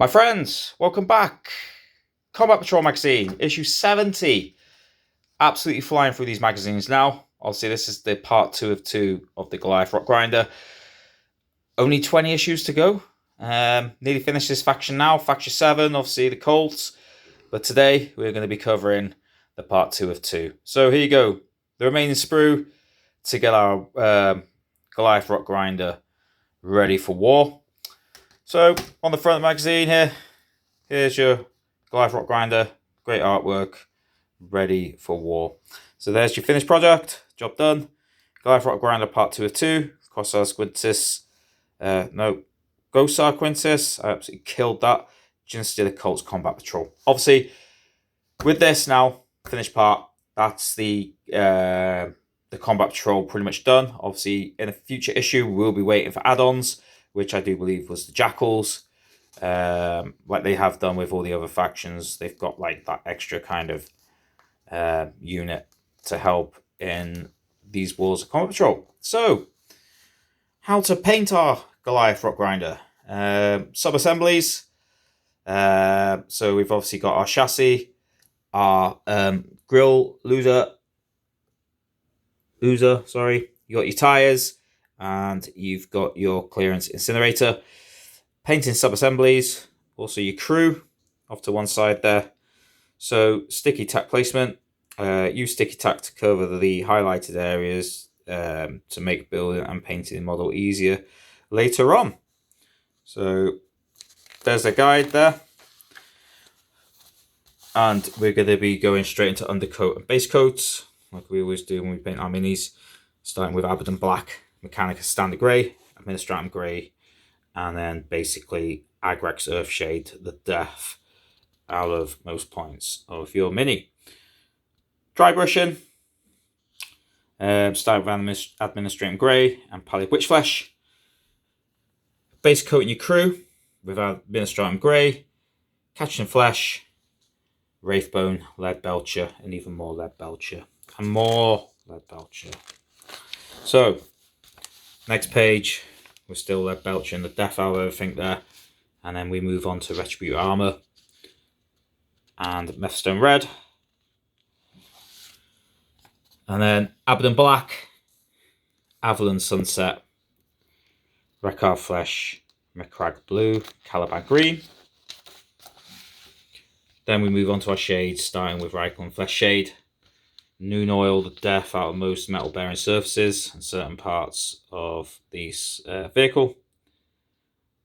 My friends, welcome back. Combat Patrol magazine, issue 70. Absolutely flying through these magazines now. Obviously, this is the part 2 of 2 of the Goliath Rockgrinder. Only 20 issues to go. Nearly finished this faction now. Faction 7, obviously the Cults. But today, we're going to be covering the part 2 of 2. So here you go. The remaining sprue to get our Goliath Rockgrinder ready for war. So, on the front of the magazine here, here's your Goliath Rockgrinder. Great artwork, ready for war. So there's your finished project, job done. Goliath Rockgrinder part 2 of 2. Ghost Quintus. I absolutely killed that. Genestealer Cults Combat Patrol. Obviously, with this now, finished part, that's the Combat Patrol pretty much done. Obviously, in a future issue, we'll be waiting for add-ons, which I do believe was the Jackals. Like they have done with all the other factions. They've got like that extra kind of unit to help in these wars of Combat Patrol. So, how to paint our Goliath Rockgrinder. Sub-assemblies. So we've obviously got our chassis, our grill loser, you got your tyres, and you've got your clearance incinerator. Painting sub-assemblies, also your crew off to one side there. So sticky tack placement, use sticky tack to cover the highlighted areas to make building and painting the model easier later on. So there's a guide there. And we're going to be going straight into undercoat and base coats, like we always do when we paint our minis, starting with Abaddon Black, Mechanicus Standard Grey, Administratum Grey, and then basically Agrex Earthshade, the death out of most points of your mini. Dry brushing, starting with Administratum Grey and Pallid Witchflesh. Base coating your crew with Administratum Grey, Catching Flesh, Wraithbone, Lead Belcher, and even more Lead Belcher. And more Lead Belcher. So, next page, we're still Lead Belcher and the death out of everything there. And then we move on to Retribute Armour and Methstone Red. And then Abaddon Black, Avalon Sunset, Rekar Flesh, Macragge Blue, Caliban Green. Then we move on to our shades, starting with Rycliffe Flesh Shade, Noon Oil, the death out of most metal-bearing surfaces and certain parts of this vehicle.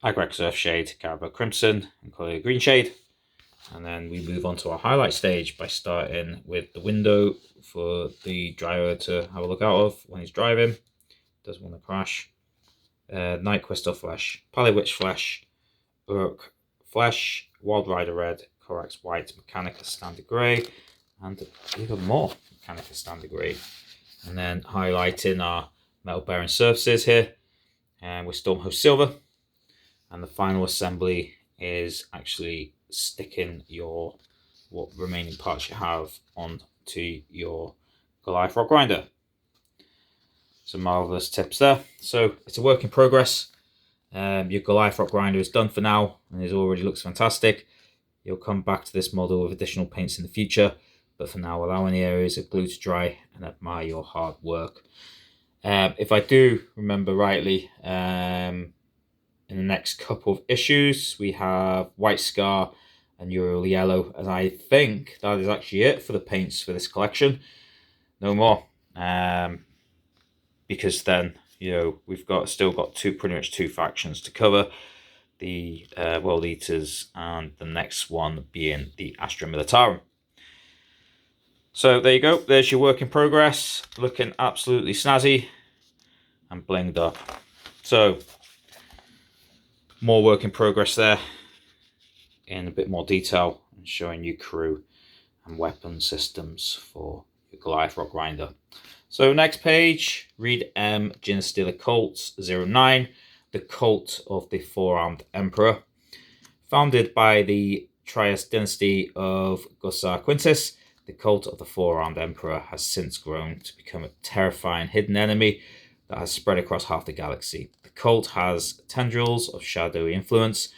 Agrex Earthshade, Carabao Crimson, and Collier Green Shade. And then we move on to our highlight stage by starting with the window for the driver to have a look out of when he's driving. Doesn't want to crash. Night Crystal Flesh, Pallid Witch Flesh, Urk Flesh, Wild Rider Red, Corax White, Mechanicus Standard Grey, and even more Mechanicus Standard Grey. And then highlighting our metal bearing surfaces here, and with Stormhost Silver. And the final assembly is actually sticking what remaining parts you have onto your Goliath Rockgrinder. Some marvellous tips there. So it's a work in progress. Your Goliath Rockgrinder is done for now, and it already looks fantastic. You'll come back to this model with additional paints in the future, but for now, allow any areas of glue to dry and admire your hard work. If I do remember rightly, in the next couple of issues, we have White Scar and Ural Yellow, and I think that is actually it for the paints for this collection. No more, because then we've still got pretty much two factions to cover. The World Eaters, and the next one being the Astra Militarum. So there you go, there's your work in progress, looking absolutely snazzy and blinged up. So, more work in progress there, in a bit more detail, and showing you crew and weapon systems for your Goliath Rockgrinder. So next page, read M. Genestealer Cults 09. The Cult of the Four-Armed Emperor. Founded by the Trias dynasty of Ghost Quintus, the Cult of the Four-Armed Emperor has since grown to become a terrifying hidden enemy that has spread across half the galaxy. The cult has tendrils of shadowy influence,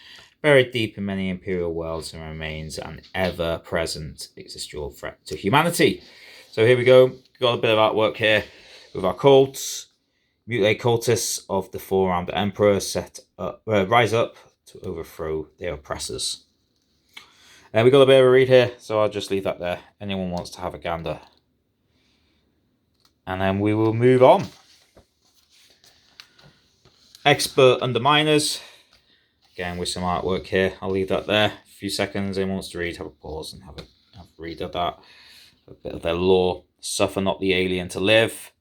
buried deep in many imperial worlds and remains an ever-present existential threat to humanity. So here we go. Got a bit of artwork here with our cults. Mutilate cultists of the four-armed emperor rise up to overthrow their oppressors. And we got a bit of a read here, so I'll just leave that there. Anyone wants to have a gander. And then we will move on. Expert Underminers. Again, with some artwork here. I'll leave that there. A few seconds. Anyone wants to read, have a pause and have a read of that. A bit of their lore. Suffer not the alien to live.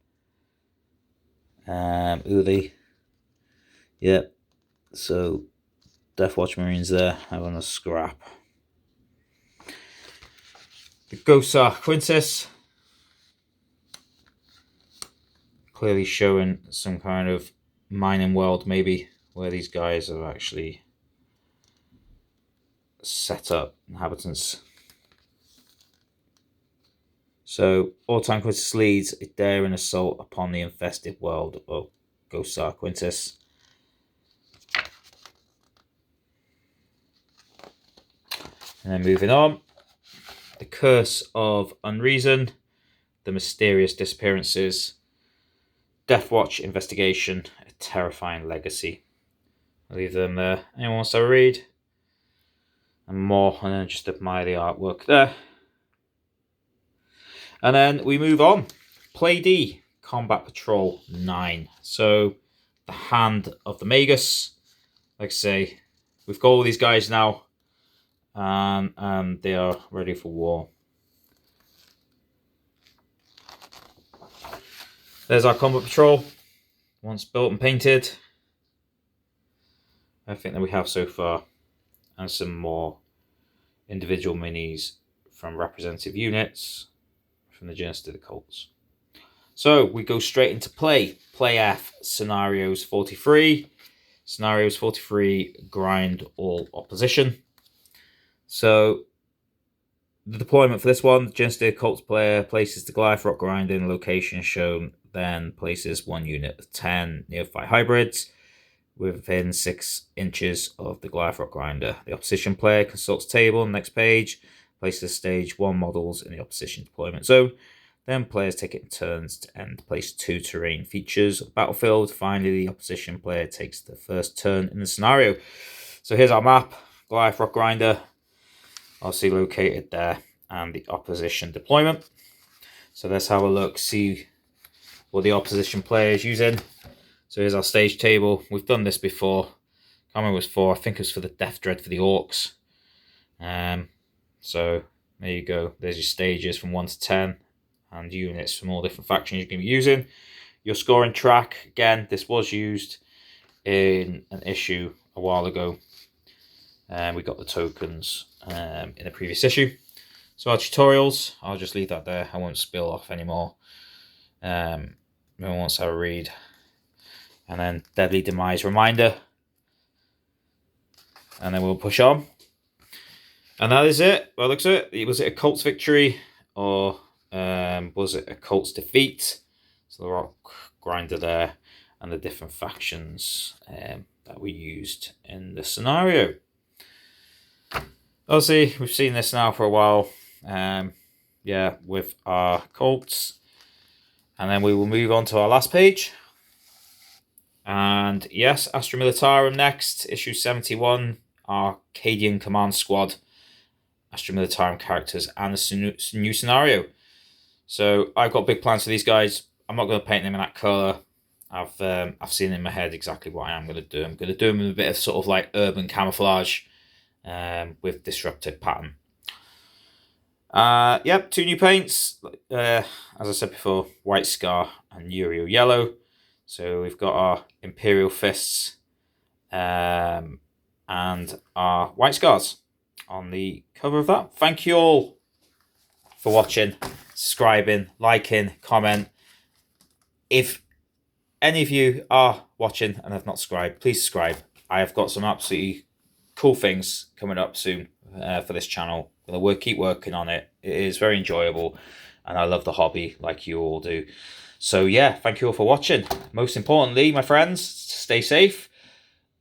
Uli. Yep. So, Deathwatch Marines there, having a scrap. The Goliath Rockgrinder. Clearly showing some kind of mining world, maybe, where these guys have actually set up inhabitants. So, Autan Quintus leads a daring assault upon the infested world of Goliath Rockgrinder. And then moving on, the Curse of Unreason, the Mysterious Disappearances, Deathwatch Investigation, a Terrifying Legacy. I'll leave them there. Anyone wants to read? And more, and then just admire the artwork there. And then we move on. Play D, Combat Patrol 9. So, the Hand of the Magus. Like I say, we've got all these guys now. And they are ready for war. There's our Combat Patrol. Once built and painted. Everything that we have so far. And some more individual minis from representative units from the Genestealer Cults. So we go straight into play. Play F, Scenarios 43. Scenarios 43, grind all opposition. So the deployment for this one, the Genestealer Cults player places the Goliath Rockgrinder in the location shown, then places one unit of 10 neophyte hybrids within 6 inches of the Goliath Rockgrinder. The opposition player consults table on the next page, places stage 1 models in the opposition deployment zone. Then players take it in turns to end place 2 terrain features of the battlefield. Finally, the opposition player takes the first turn in the scenario. So here's our map, Goliath Rockgrinder, obviously located there, and the opposition deployment. So let's have a look, see what the opposition player is using. So here's our stage table. We've done this before. I can't remember what it was for. I think it was for the Death Dread for the Orcs. So there you go. There's your stages from 1 to 10 and units from all different factions you can be using. Your scoring track, again, this was used in an issue a while ago. We got the tokens in a previous issue. So our tutorials, I'll just leave that there. I won't spill off anymore. No one wants to have a read. And then Deadly Demise Reminder. And then we'll push on. And that is it. Well, looks at it. Was it a Cults victory or was it a Cults defeat? So the Rock Grinder there and the different factions that we used in the scenario. Obviously, we've seen this now for a while. Yeah, with our Cults. And then we will move on to our last page. And yes, Astra Militarum next, issue 71, Arcadian Command Squad, Astra Militarum characters, and a new scenario. So I've got big plans for these guys. I'm not going to paint them in that colour. I've seen in my head exactly what I am going to do. I'm going to do them in a bit of sort of like urban camouflage with disruptive pattern. Yep, 2 new paints. As I said before, White Scar and Uriel Yellow. So we've got our Imperial Fists and our White Scars on the cover of that. Thank you all for watching, subscribing, liking, comment. If any of you are watching and have not subscribed, please subscribe. I have got some absolutely cool things coming up soon for this channel. I'm going to keep working on it. It is very enjoyable and I love the hobby like you all do. So yeah, thank you all for watching. Most importantly, my friends, stay safe.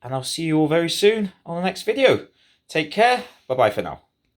And I'll see you all very soon on the next video. Take care. Bye-bye for now.